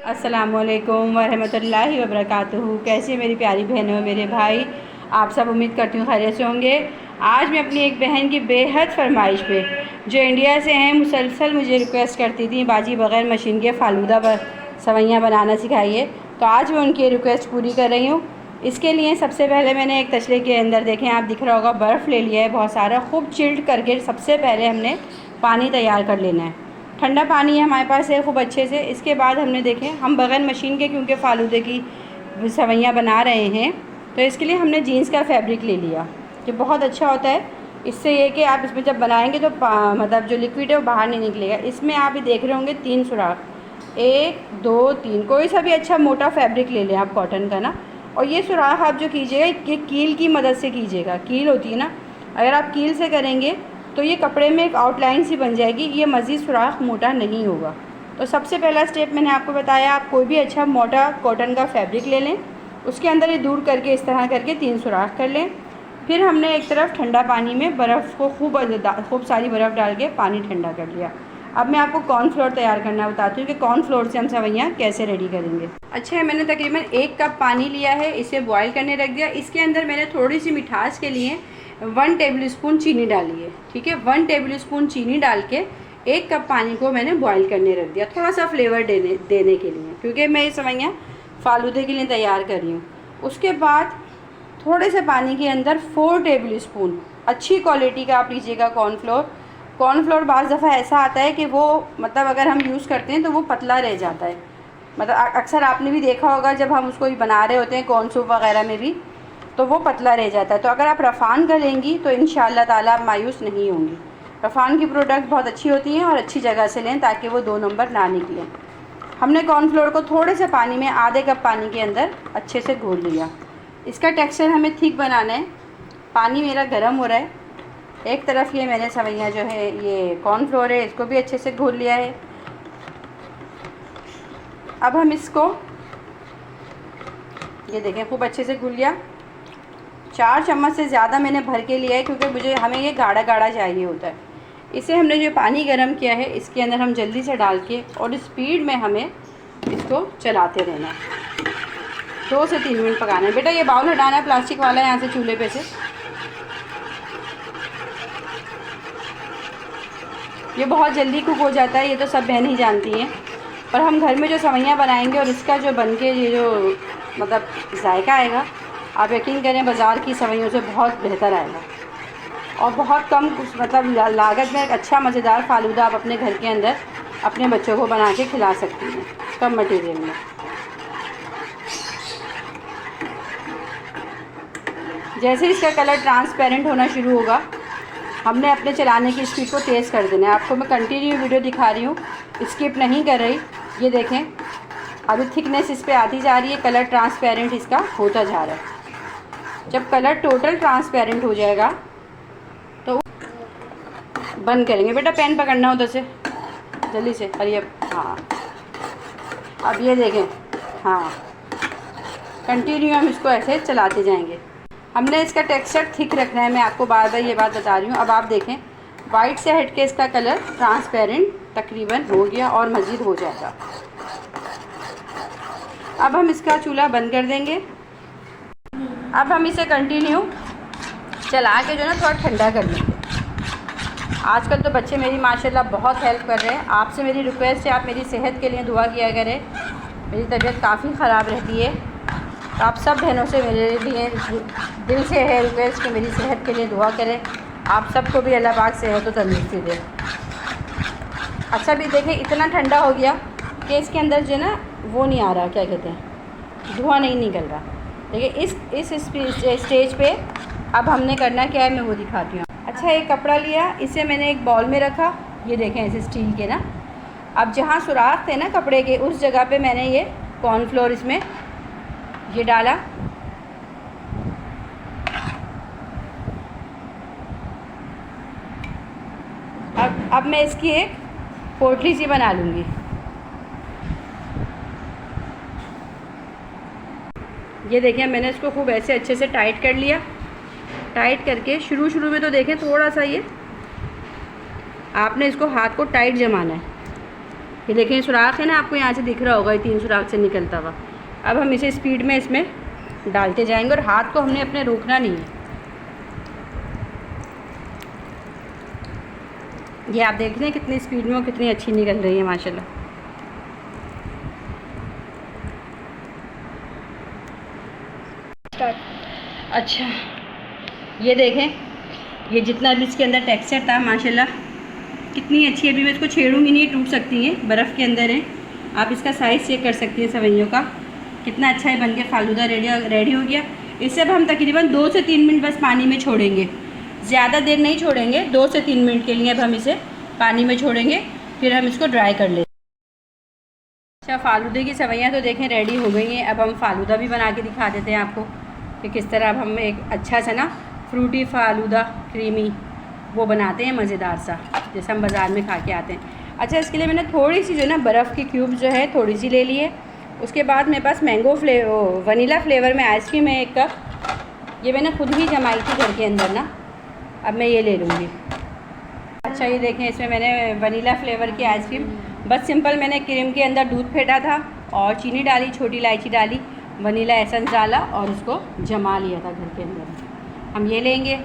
अस्सलामुअलैकुम वरहमतुल्लाहि वबरकातुहू। कैसे मेरी प्यारी बहनों, मेरे भाई, आप सब उम्मीद करती हूँ खैरियत से होंगे। आज मैं अपनी एक बहन की बेहद फरमाइश पे, जो इंडिया से हैं, मुसलसल मुझे रिक्वेस्ट करती थी बाजी बग़ैर मशीन के फ़ालूदा सवैयाँ बनाना सिखाइए, तो आज मैं उनकी रिक्वेस्ट पूरी कर रही हूँ। इसके लिए सबसे पहले मैंने एक तसले के अंदर, देखें आप, दिख रहा होगा, बर्फ़ ले लिया है बहुत सारा, खूब चिल्ड करके सबसे पहले हमने पानी तैयार कर लेना है। ठंडा पानी है हमारे पास है खूब अच्छे से। इसके बाद हमने देखें, हम बग़ैर मशीन के क्योंकि फ़ालूदे की सवैयाँ बना रहे हैं, तो इसके लिए हमने जीन्स का फैब्रिक ले लिया, कि बहुत अच्छा होता है। इससे ये कि आप इसमें जब बनाएंगे तो मतलब जो लिक्विड है वो बाहर नहीं निकलेगा। इसमें आप ये देख रहे होंगे 3 सुराख, 1 2 3, कोई सा भी अच्छा मोटा फैब्रिक ले लें आप कॉटन का ना। और ये सुराख आप जो कीजिएगा कि कील की मदद से कीजिएगा। कील होती है ना, अगर आप कील से करेंगे तो ये कपड़े में एक आउटलाइन सी बन जाएगी, ये मज़ीद सुराख मोटा नहीं होगा। तो सबसे पहला स्टेप मैंने आपको बताया, आप कोई भी अच्छा मोटा कॉटन का फैब्रिक ले लें, उसके अंदर ये दूर करके इस तरह करके 3 सुराख कर लें। फिर हमने एक तरफ ठंडा पानी में बर्फ़ को खूब सारी बर्फ़ डाल के पानी ठंडा कर लिया। अब मैं आपको कॉर्नफ्लोर तैयार करना बताती हूँ कि कॉर्नफ्लोर से हम सवैयाँ कैसे रेडी करेंगे। अच्छा है, मैंने तकरीबन 1 कप पानी लिया है, इसे बॉयल करने रख दिया। इसके अंदर मैंने थोड़ी सी मिठास के लिए 1 टेबल स्पून चीनी डाली है, ठीक है। 1 टेबल स्पून चीनी डाल के 1 कप पानी को मैंने बॉईल करने रख दिया, थोड़ा सा फ्लेवर देने के लिए, क्योंकि मैं ये सवैयाँ फ़ालूदे के लिए तैयार कर रही हूँ। उसके बाद थोड़े से पानी के अंदर 4 टेबल स्पून अच्छी क्वालिटी का आप लीजिएगा कॉर्नफ्लोर। कॉर्नफ्लोर बाज़ दफ़ा ऐसा आता है कि वो मतलब अगर हम यूज़ करते हैं तो वो पतला रह जाता है। मतलब अक्सर आपने भी देखा होगा जब हम उसको बना रहे होते हैं कॉर्न सूप वगैरह में भी, तो वो पतला रह जाता है। तो अगर आप रफ़ान का लेंगी तो इंशाअल्लाह ताला आप मायूस नहीं होंगी। रफ़ान की प्रोडक्ट बहुत अच्छी होती हैं और अच्छी जगह से लें ताकि वो 2 नंबर ना निकलें। हमने कॉर्नफ्लोर को थोड़े से पानी में, आधे कप पानी के अंदर अच्छे से घोल लिया। इसका टेक्सचर हमें थिक बनाना है। पानी मेरा गर्म हो रहा है। एक तरफ ये मैंने सवैयाँ जो है, ये कॉर्नफ्लोर है, इसको भी अच्छे से घोल लिया है। अब हम इसको, ये देखें, खूब अच्छे से घुल लिया। 4 चम्मच से ज़्यादा मैंने भर के लिया है, क्योंकि हमें ये गाढ़ा गाढ़ा चाहिए होता है। इसे हमने जो पानी गर्म किया है इसके अंदर हम जल्दी से डाल के और स्पीड में हमें इसको चलाते रहना है। 2 से 3 मिनट पकाना है। बेटा ये बाउल हटाना है, प्लास्टिक वाला है, यहाँ से चूल्हे पे से। ये बहुत जल्दी कुक हो जाता है, ये तो सब बहन ही जानती हैं। पर हम घर में जो सवैयाँ बनाएंगे और इसका जो बन के ये जो मतलब जायका आएगा, आप यकीन करें बाज़ार की सवैयों से बहुत बेहतर आएगा। और बहुत कम मतलब लागत में एक अच्छा मज़ेदार फ़ालूदा आप अपने घर के अंदर अपने बच्चों को बना के खिला सकती हैं, कम मटीरियल में। जैसे इसका कलर ट्रांसपेरेंट होना शुरू होगा, हमने अपने चलाने की स्पीड को तेज़ कर देना है। आपको मैं कंटिन्यू वीडियो दिखा रही हूँ, स्किप नहीं कर रही। ये देखें, अभी थिकनेस इस पे आती जा रही है, कलर ट्रांसपेरेंट इसका होता जा रहा है। जब कलर टोटल ट्रांसपेरेंट हो जाएगा तो बंद करेंगे। बेटा पेन पकड़ना उधर से जल्दी से, अरे अब हाँ, अब ये देखें, हाँ, कंटिन्यू हम इसको ऐसे चलाते जाएंगे। हमने इसका टेक्सचर थिक रखना है, मैं आपको बार बार ये बात बता रही हूँ। अब आप देखें, वाइट से हट के इसका कलर ट्रांसपेरेंट तकरीबन हो गया और मज़ीद हो जाएगा। अब हम इसका चूल्हा बंद कर देंगे। अब हम इसे कंटिन्यू चला के जो ना थोड़ा ठंडा कर लेंगे। आजकल तो बच्चे मेरी माशाल्लाह बहुत हेल्प कर रहे हैं। आपसे मेरी रिक्वेस्ट है, आप मेरी सेहत के लिए दुआ किया करें। मेरी तबीयत काफ़ी ख़राब रहती है, तो आप सब बहनों से मेरे लिए दिल से है रिक्वेस्ट कि मेरी सेहत के लिए दुआ करें। आप सबको भी अल्लाह पाक सेहत और तंदुरुस्ती दे। अच्छा भी देखें, इतना ठंडा हो गया कि इसके अंदर जो ना वो नहीं आ रहा, क्या कहते हैं, धुआं नहीं निकल रहा। देखिए इस स्टेज पे अब हमने करना क्या है, मैं वो दिखाती हूँ। अच्छा, एक कपड़ा लिया, इसे मैंने एक बाउल में रखा। ये देखें, ऐसे स्टील के ना। अब जहाँ सुराख थे ना कपड़े के, उस जगह पे मैंने ये कॉर्नफ्लोर इसमें ये डाला। अब मैं इसकी एक पोटली सी बना लूँगी। ये देखिए, मैंने इसको खूब ऐसे अच्छे से टाइट कर लिया। टाइट करके शुरू में तो देखें थोड़ा सा ये आपने इसको हाथ को टाइट जमाना है। ये देखें सुराख है ना, आपको यहाँ से दिख रहा होगा, ये 3 सुराख से निकलता हुआ। अब हम इसे स्पीड में इसमें डालते जाएंगे और हाथ को हमने अपने रोकना नहीं है। ये आप देख रहे हैं कितनी स्पीड में और कितनी अच्छी निकल रही है माशाल्लाह। अच्छा ये देखें, ये जितना भी इसके अंदर टेक्सचर था माशाल्लाह कितनी अच्छी है। अभी मैं इसको छेड़ूंगी नहीं, टूट सकती हैं, बर्फ़ के अंदर है। आप इसका साइज़ चेक कर सकती हैं सेवइयों का, कितना अच्छा है बन के फ़ालूदा रेडी हो गया। इसे अब हम तकरीबन 2 से 3 मिनट बस पानी में छोड़ेंगे, ज़्यादा देर नहीं छोड़ेंगे। 2 से 3 मिनट के लिए अब हम इसे पानी में छोड़ेंगे, फिर हम इसको ड्राई कर लेंगे। अच्छा फ़ालूदे की सेवइयाँ तो देखें रेडी हो गई हैं। अब हम फ़ालूदा भी बना के दिखा देते हैं आपको कि किस तरह अब हम एक अच्छा सा ना फ्रूटी फ़ालूदा क्रीमी वो बनाते हैं, मज़ेदार सा, जैसे हम बाज़ार में खा के आते हैं। अच्छा इसके लिए मैंने थोड़ी सी जो ना बर्फ़ की क्यूब जो है थोड़ी सी ले ली है। उसके बाद मेरे पास वनीला फ्लेवर में आइसक्रीम है 1 कप, ये मैंने खुद ही जमाई थी घर के अंदर ना। अब मैं ये ले लूँगी। अच्छा ये देखें, इसमें मैंने वनीला फ्लेवर की आइसक्रीम, बस सिंपल मैंने क्रीम के अंदर दूध फेंटा था और चीनी डाली, छोटी इलायची डाली, वनीला एसेंस डाला और उसको जमा लिया था घर के अंदर। हम ये लेंगे।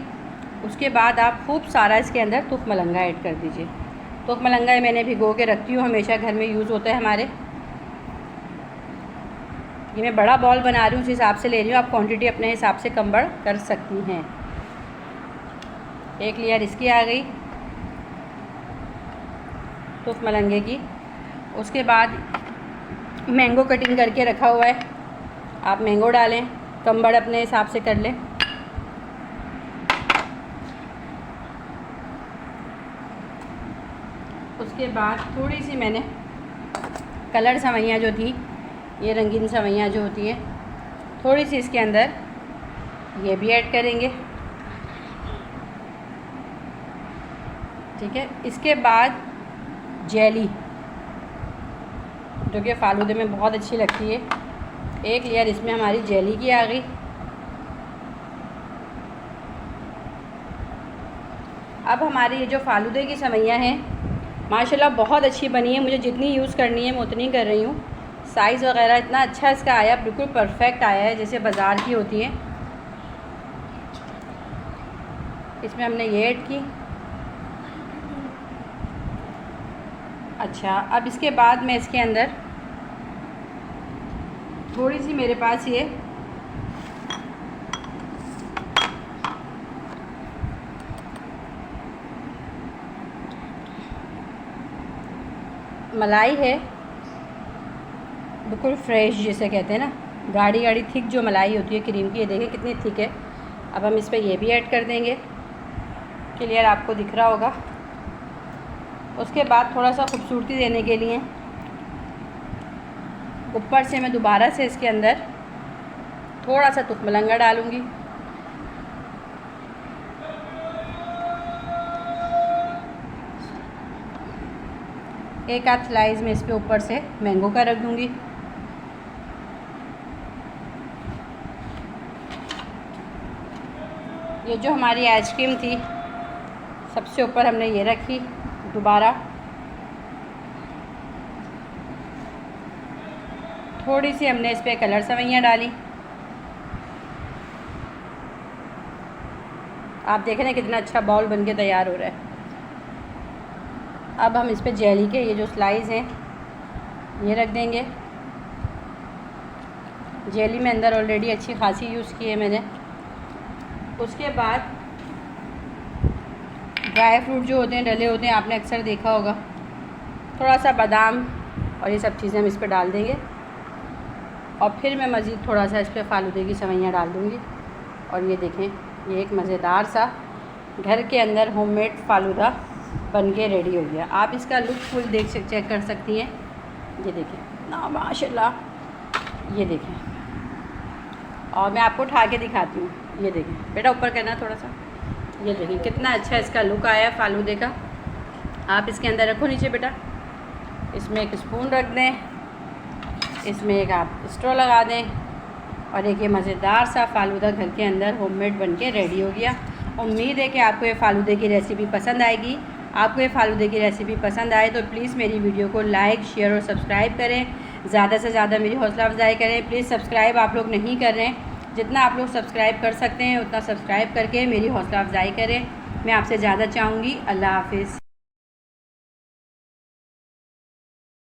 उसके बाद आप खूब सारा इसके अंदर तुफ़ मलंगा ऐड कर दीजिए। तुफ़ मलंगा मैंने भिगो के रखती हूँ, हमेशा घर में यूज़ होता है हमारे। ये मैं बड़ा बॉल बना रही हूँ, उस हिसाब से ले रही हूँ, आप क्वांटिटी अपने हिसाब से कम बढ़ कर सकती हैं। 1 लेयर इसकी आ गई तुफ़ मलंगे की। उसके बाद मैंगो कटिंग करके रखा हुआ है, आप मैंगो डालें, कम बढ़ अपने हिसाब से कर लें। उसके बाद थोड़ी सी मैंने कलर सेवइयाँ जो थी, ये रंगीन सेवइयाँ जो होती हैं, थोड़ी सी इसके अंदर ये भी ऐड करेंगे। ठीक है, इसके बाद जेली जो कि फ़ालूदे में बहुत अच्छी लगती है, 1 लेयर इसमें हमारी जेली की आ गई। अब हमारी ये जो फ़ालूदे की सेवइयाँ हैं माशाल्लाह बहुत अच्छी बनी है। मुझे जितनी यूज़ करनी है मैं उतनी कर रही हूँ। साइज़ वगैरह इतना अच्छा इसका आया, बिल्कुल परफेक्ट आया है जैसे बाज़ार की होती हैं। इसमें हमने ये ऐड की। अच्छा अब इसके बाद मैं इसके अंदर थोड़ी सी मेरे पास ये मलाई है, बिल्कुल फ्रेश जिसे कहते हैं ना, गाढ़ी गाढ़ी थिक जो मलाई होती है क्रीम की, ये देखें कितनी थिक है। अब हम इस पर ये भी ऐड कर देंगे, क्लियर आपको दिख रहा होगा। उसके बाद थोड़ा सा खूबसूरती देने के लिए ऊपर से मैं दोबारा से इसके अंदर थोड़ा सा तुफ़ मलंगा डालूँगी। एक आध स्लाइस में इस पे ऊपर से मैंगो का रख दूँगी। ये जो हमारी आइसक्रीम थी सबसे ऊपर हमने ये रखी दोबारा। थोड़ी सी हमने इस पर कलर सेवइयाँ डाली। आप देख रहे हैं कितना अच्छा बाउल बनके तैयार हो रहा है। अब हम इस पे जेली के ये जो स्लाइस हैं ये रख देंगे। जेली में अंदर ऑलरेडी अच्छी खासी यूज़ की है मैंने। उसके बाद ड्राई फ्रूट जो होते हैं डले होते हैं, आपने अक्सर देखा होगा, थोड़ा सा बादाम और ये सब चीज़ें हम इस पर डाल देंगे। और फिर मैं मज़ीद थोड़ा सा इस पर फ़ालूदे की सेवइयाँ डाल दूँगी। और ये देखें, ये एक मज़ेदार सा घर के अंदर होममेड फ़ालूदा बन के रेडी हो गया। आप इसका लुक फुल चेक कर सकती हैं। ये देखें ना माशाल्लाह, ये देखें। और मैं आपको उठा के दिखाती हूँ। ये देखें बेटा, ऊपर करना थोड़ा सा। ये देखें कितना अच्छा इसका लुक आया फ़ालूदे का। आप इसके अंदर रखो नीचे बेटा, इसमें एक स्पून रख दें, इसमें एक आप स्ट्रॉ लगा दें और एक ये मज़ेदार सा फ़ालूदा घर के अंदर होममेड बन के रेडी हो गया। उम्मीद है कि आपको ये फ़ालूदे की रेसिपी पसंद आएगी। आपको ये फालूदे की रेसिपी पसंद आए तो प्लीज़ मेरी वीडियो को लाइक, शेयर और सब्सक्राइब करें। ज़्यादा से ज़्यादा मेरी हौसला अफजाई करें। प्लीज़ सब्सक्राइब आप लोग नहीं कर रहे हैं, जितना आप लोग सब्सक्राइब कर सकते हैं उतना सब्सक्राइब करके मेरी हौसला अफजाई करें। मैं आपसे ज़्यादा चाहूँगी। अल्लाह हाफ़िज़।